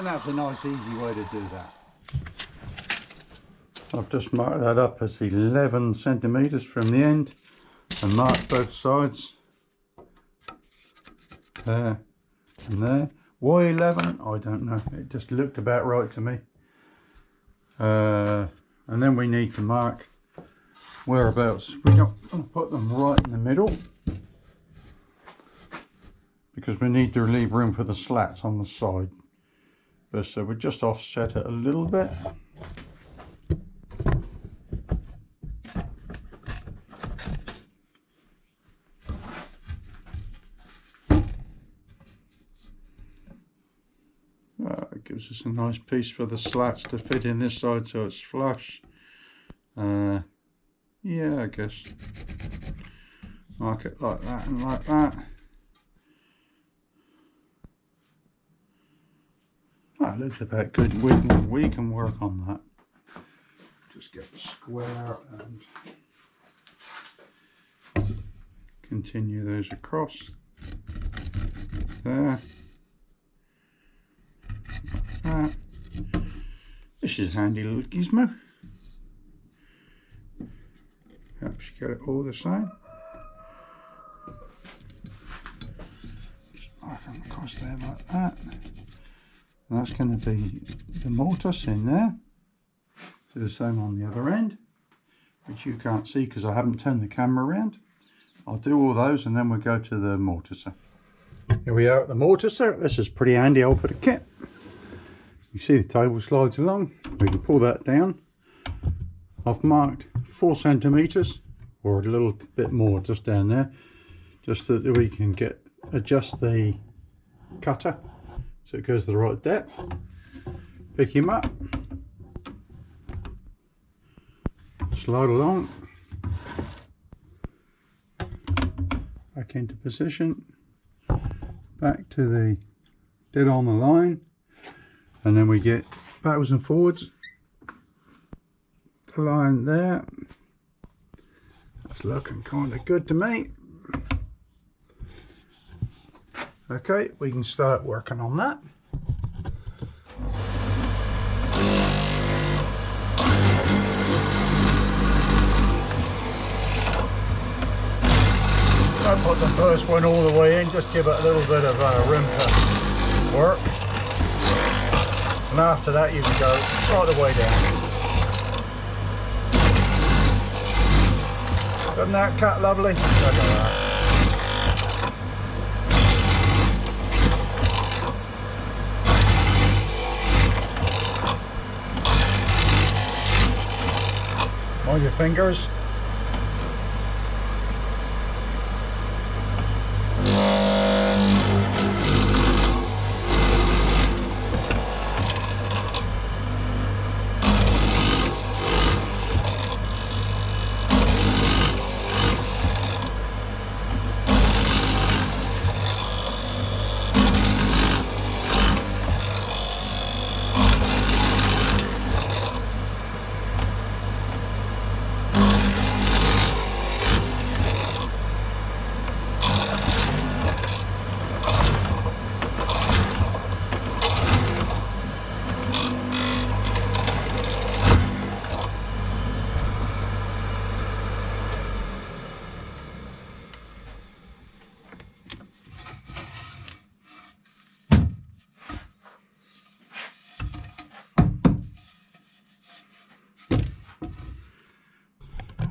And that's a nice easy way to do that. I've just marked that up as 11 centimetres from the end and marked both sides. There and there. Why 11? I don't know. It just looked about right to me. And then we need to mark whereabouts. We're going to put them right in the middle because we need to leave room for the slats on the side. But so we just offset it a little bit. It gives us a nice piece for the slats to fit in this side so it's flush. Yeah, I guess. Mark it like that and like that. That looks about good. We can work on that. Just get the square and continue those across. There. That. This is a handy little gizmo. Helps you get it all the same. Just mark them across there like that. And that's going to be the mortise in there. Do the same on the other end, which you can't see because I haven't turned the camera around. I'll do all those and then we'll go to the mortiser. Here we are at the mortiser. This is pretty handy old bit of kit. You see the table slides along. We can pull that down. I've marked 4 centimetres or a little bit more just down there, just so that we can adjust the cutter so it goes to the right depth. Pick him up, slide along, back into position, back to the dead on the line, and then we get backwards and forwards. The line there. It's looking kind of good to me. Okay, we can start working on that. Don't put the first one all the way in, just give it a little bit of room to work. And after that you can go right the way down. Doesn't that cut lovely? Look at that. Mind your fingers.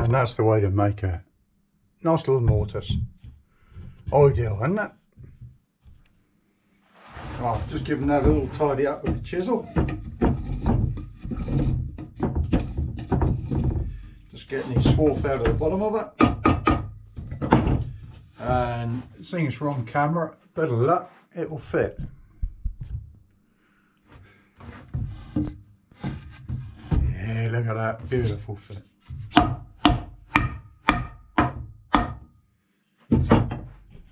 And that's the way to make a nice little mortise. Ideal, isn't it? Right, just giving that a little tidy up with a chisel. Just getting the swarf out of the bottom of it. And seeing it's wrong camera, bit of luck, it will fit. Yeah, look at that, beautiful fit.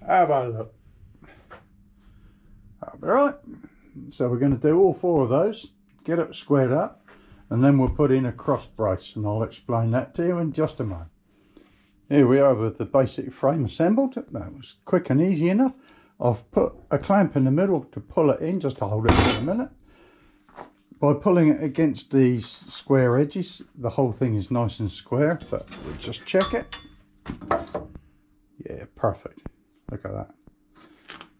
How about a look? That'll be right. So we're going to do all 4 of those, get it squared up, and then we'll put in a cross brace, and I'll explain that to you in just a moment. Here we are with the basic frame assembled. That was quick and easy enough. I've put a clamp in the middle to pull it in, just to hold it for a minute. by pulling it against these square edges, the whole thing is nice and square, but we'll just check it. Yeah, perfect. Look at that.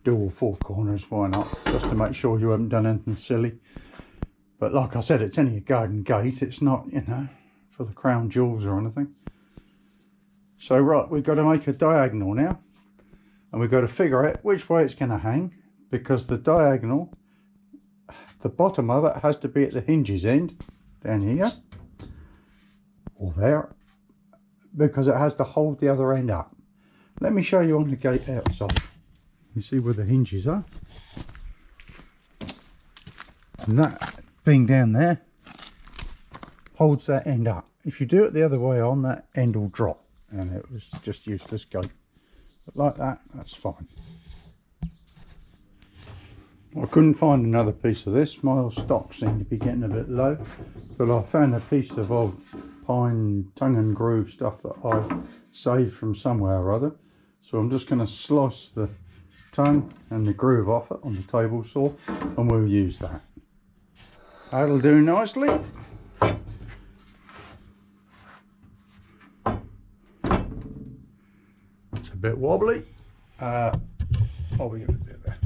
Do all four corners, why not? Just to make sure you haven't done anything silly. But like I said, it's only a garden gate. It's not, you know, for the crown jewels or anything. So right, we've got to make a diagonal now. And we've got to figure out which way it's going to hang. Because the diagonal, the bottom of it has to be at the hinges end. Down here. Or there. Because it has to hold the other end up. Let me show you on the gate outside. You see where the hinges are? And that being down there holds that end up. If you do it the other way on, that end will drop. And it was just useless gate. But like that, that's fine. I couldn't find another piece of this. My old stock seemed to be getting a bit low. But I found a piece of old pine tongue and groove stuff that I saved from somewhere or other. So I'm just going to slice the tongue and the groove off it on the table saw, and we'll use that. That'll do nicely. It's a bit wobbly. What are we going to do there?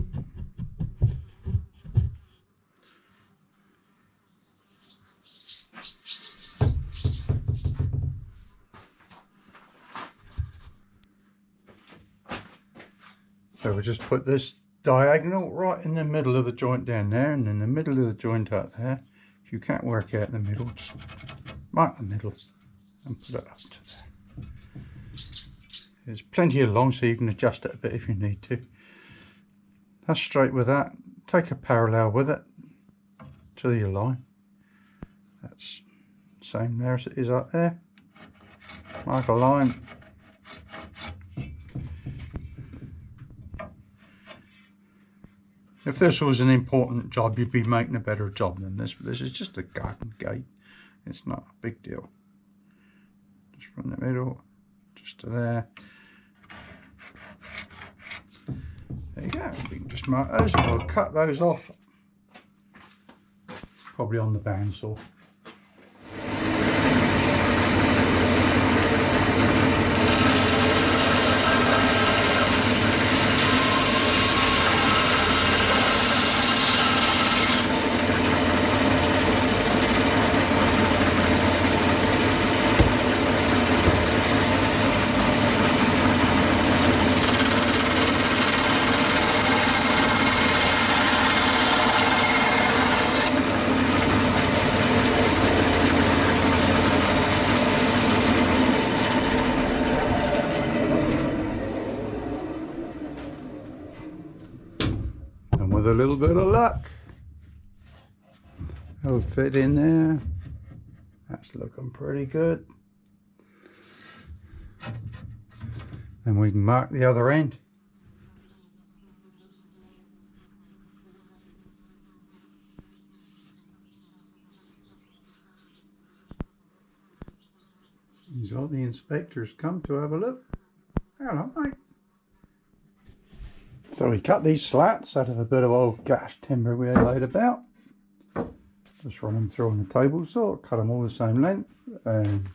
So we just put this diagonal right in the middle of the joint down there, and in the middle of the joint up there. If you can't work out the middle, just mark the middle and put it up to there. There's plenty along, so you can adjust it a bit if you need to. That's straight with that. Take a parallel with it to your line. That's the same there as it is up there. Mark a line. If this was an important job, you'd be making a better job than this. But this is just a garden gate. It's not a big deal. Just from the middle, just to there. There you go. We can just mark those, and we'll cut those off. Probably on the bandsaw. With a little bit of luck, it'll fit in there. That's looking pretty good. Then we can mark the other end. Seems like the inspector's come to have a look. Hello, mate. So we cut these slats out of a bit of old gash timber we had laid about. Just run them through on the table saw, cut them all the same length, and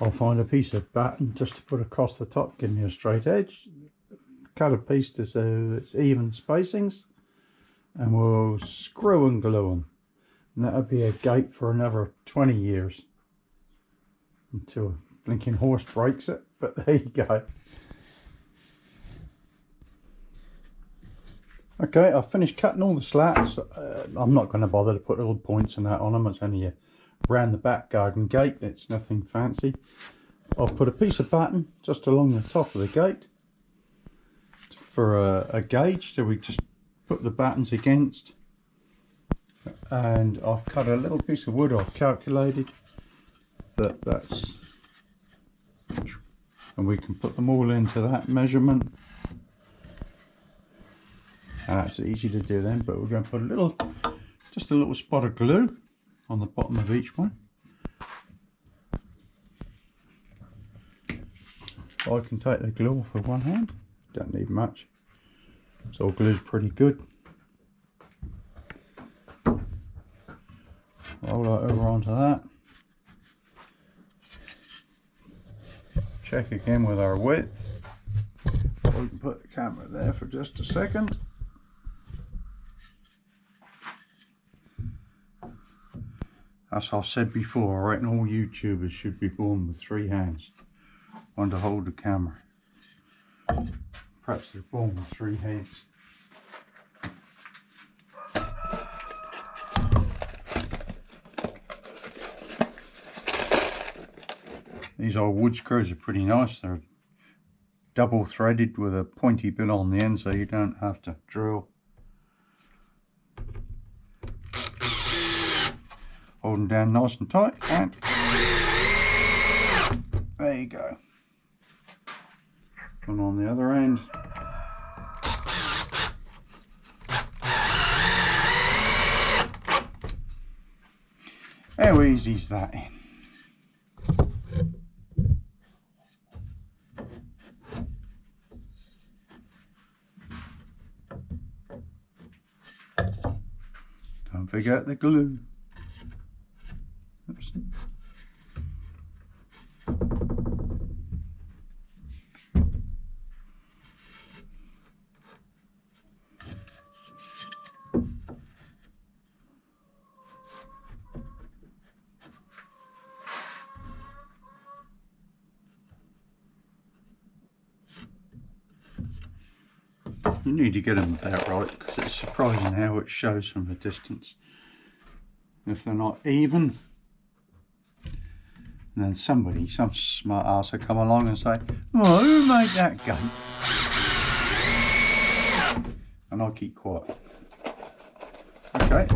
I'll find a piece of batten just to put across the top, give me a straight edge. Cut a piece to so it's even spacings, and we'll screw and glue them. And that'll be a gate for another 20 years. Until a blinking horse breaks it, but there you go. Okay, I've finished cutting all the slats. I'm not going to bother to put little points and that on them. It's only a round the back garden gate. It's nothing fancy. I'll put a piece of batten just along the top of the gate for a gauge. So we just put the battens against. And I've cut a little piece of wood. I've calculated that that's... And we can put them all into that measurement. And that's easy to do then, but we're going to put just a little spot of glue on the bottom of each one. I can take the glue off with one hand, don't need much, so glue's pretty good. Hold it over onto that. Check again with our width. We can put the camera there for just a second. As I've said before, I reckon all YouTubers should be born with 3 hands. One to hold the camera. Perhaps they're born with 3 heads. These old wood screws are pretty nice. They're double threaded with a pointy bit on the end so you don't have to drill. Hold them down nice and tight and there you go. And on the other end. How easy is that? Don't forget the glue. Oops. You need to get them about right because it's surprising how it shows from a distance. If they're not even, and then somebody, some smart ass will come along and say, "Well, who made that gate?" And I'll keep quiet. Okay,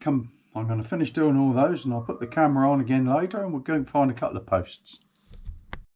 I'm going to finish doing all those and I'll put the camera on again later and we'll go and find a couple of posts.